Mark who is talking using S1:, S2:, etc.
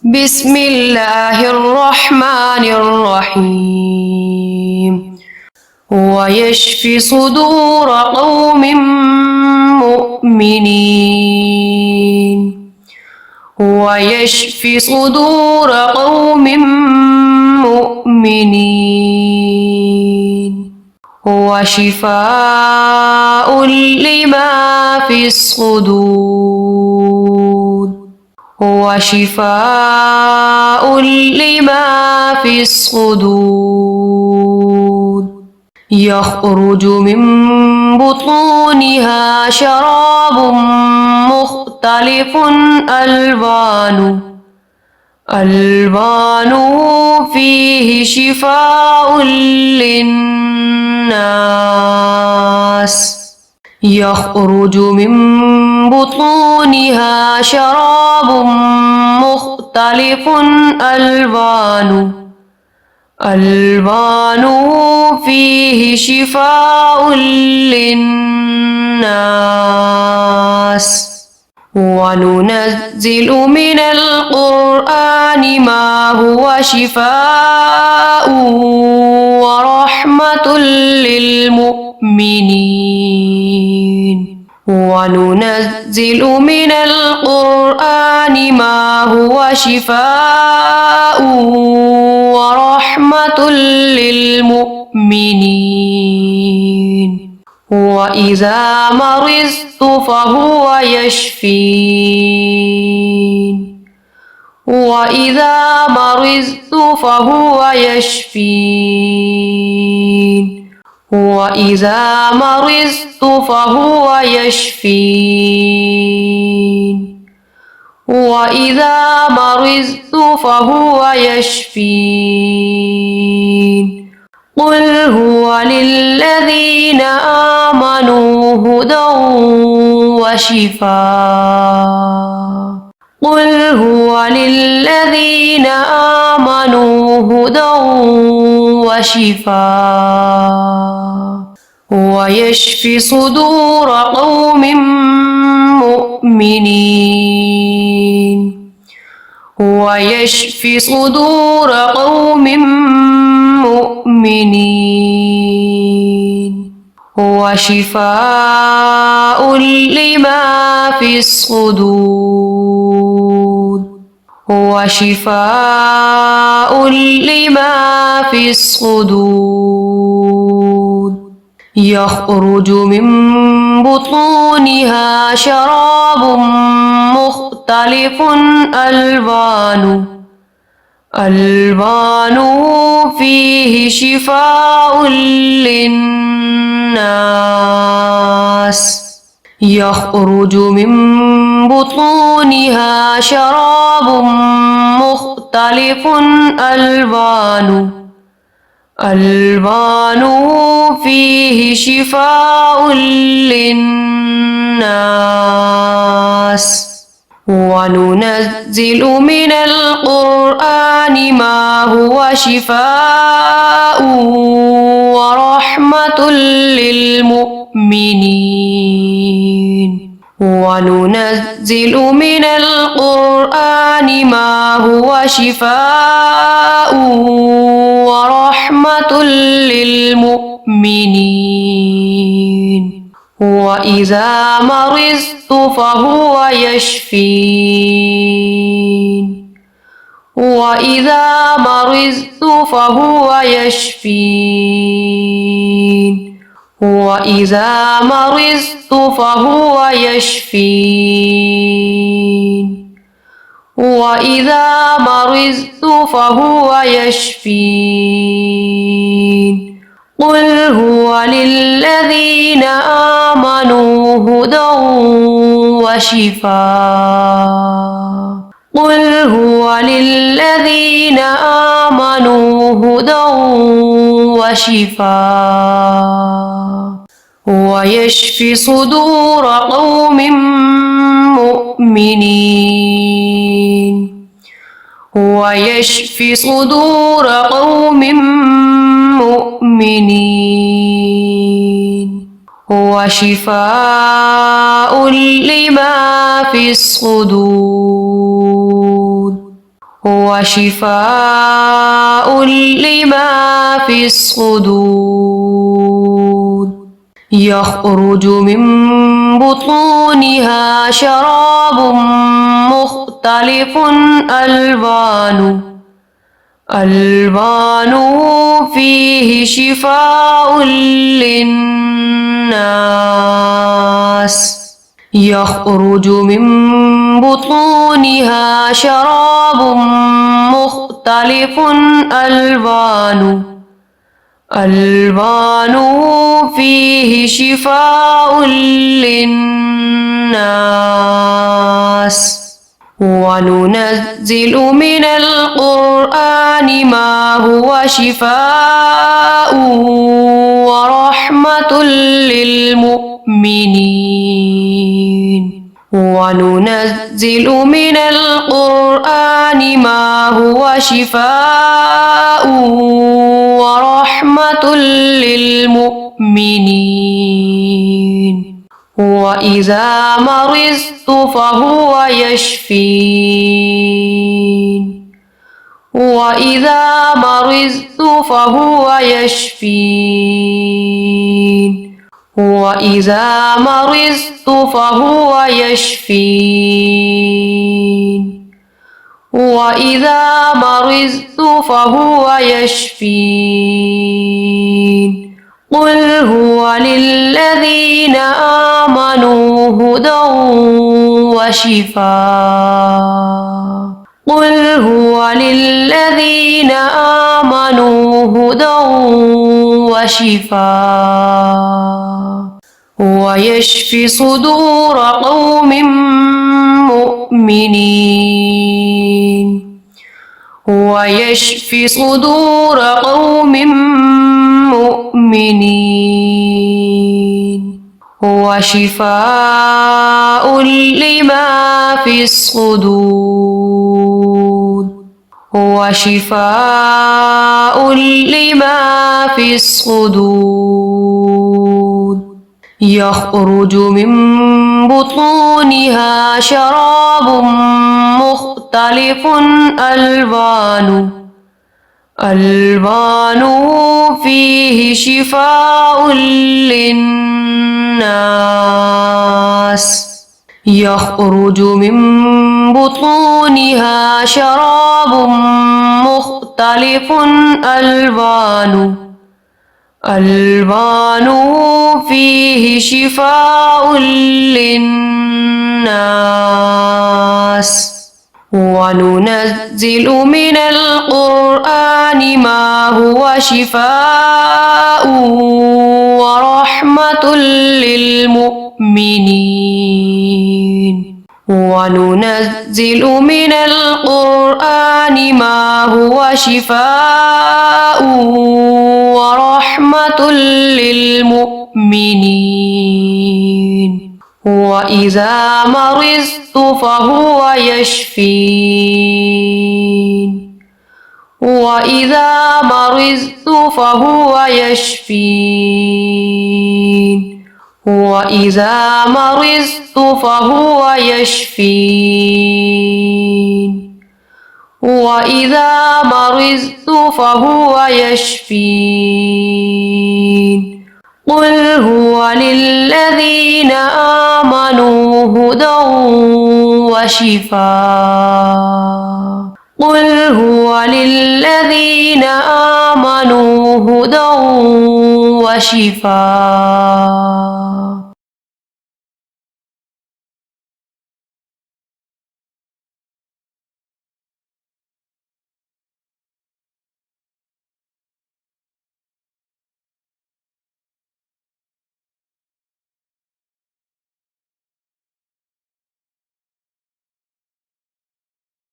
S1: بسم الله الرحمن الرحيم ويشفي صدور قوم مؤمنين ويشفي صدور قوم مؤمنين وشفاء لما في الصدور وشفاء لما في الصدور يخرج من بطونها شراب مختلف ألوانه فيه شفاء للناس يخرج من بطونها شراب مختلف ألوانه فيه شفاء للناس وننزل من القرآن ما هو شفاء ورحمة للمؤمنين وننزل من القرآن ما هو شفاء ورحمة للمؤمنين وإذا مرضت فهو يشفين وإذا مرضت فهو يشفين وإذا مرضت فهو يشفين وإذا مرضت فهو يشفين قل هو للذين آمنوا هدى وشفاء قل هو للذين آمنوا هدى وشفاء ويشفي صدور قوم مؤمنين ويشفي صدور قوم مؤمنين وشفاء لما في الصدور وشفاء لما في الصدور يخرج من بطونها شراب مختلف ألوانه فيه شفاء للناس يخرج من بطونها شراب مختلف ألوانه فيه شفاء للناس وننزل من القرآن ما هو شفاء ورحمة للمؤمنين وننزل من القرآن ما هو شفاء ورحمة للمؤمنين وإذا مرضت فهو يشفين وإذا مرضت فهو يشفين وإذا مرضت فهو يشفين وإذا مرضت فهو يشفين قل هو للذين آمنوا هدى وشفاء قل هو للذين آمنوا هدى وشفاء ويشفي صدور قوم مؤمنين ويشفي صدور قوم مؤمنين وشفاء لما في الصدور وشفاء لما في الصدور يخرج من بطونها شراب مختلف ألوانه فيه شفاء للناس يخرج من بطونها شراب مختلف ألوانه فيه شفاء للناس وننزل من القرآن ما هو شفاء ورحمة للمؤمنين وننزل من القرآن ما هو شفاء ورحمة للمؤمنين وإذا مرضت فهو يشفين وإذا مرضت فهو يشفين وإذا مرضت فهو يشفين وإذا مرضت فهو يشفين قل هو للذين آمنوا هدى وشفاء قل هو للذين آمنوا هدى وشفاء ويشفي صدور قوم مؤمنين ويشفي صدور قوم مؤمنين وشفاء لما في الصدور وشفاء لما في الصدور يخرج من بطونها شراب مختلف ألوانه فيه شفاء للناس يخرج من بطونها شراب مختلف ألوانه فيه شفاء للناس وننزل من القرآن ما هو شفاء ورحمة للمؤمنين وننزل من القرآن ما هو شفاء ورحمة للمؤمنين وإذا مرضت فهو يشفين وإذا مرضت فهو يشفين وإذا مرضت فهو يشفين وإذا مرضت فهو يشفين قل هو للذين آمنوا هدى وشفاء قل هو للذين آمنوا هدى وشفاء